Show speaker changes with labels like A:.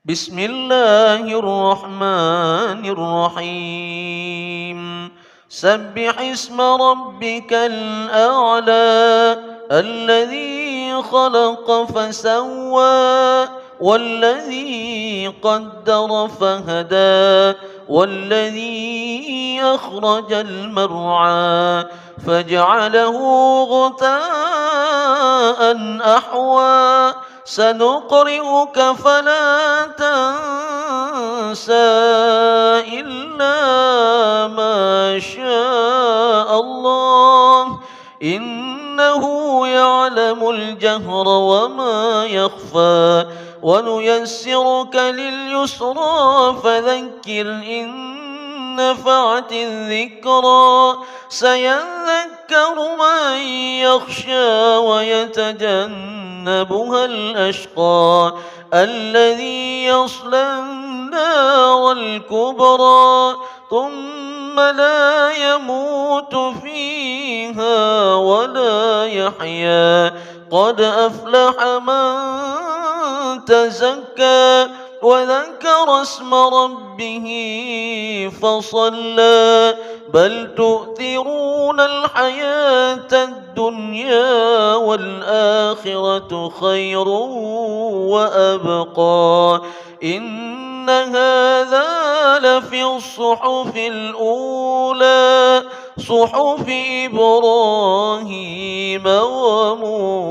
A: بسم الله الرحمن الرحيم سبح اسم ربك الأعلى الذي خلق فسوى والذي قدر فهدى والذي أخرج المرعى فجعله غثاء أحوى سنقرئك فلا تنسى إلا ما شاء الله إنه يعلم الجهر وما يخفى ونيسرك لليسرى فذكر إن نفعت الذكرى سيذكر من يخشى ويتجنبها الأشقى الذي يصلى النار الكبرى ثم لا يموت فيها ولا يحيا قد أفلح من تزكى وذكر اسم ربه فصلى بل تؤثرون الحياة الدنيا والآخرة خير وأبقى إن هذا لفي الصحف الأولى صحف إبراهيم وموسى.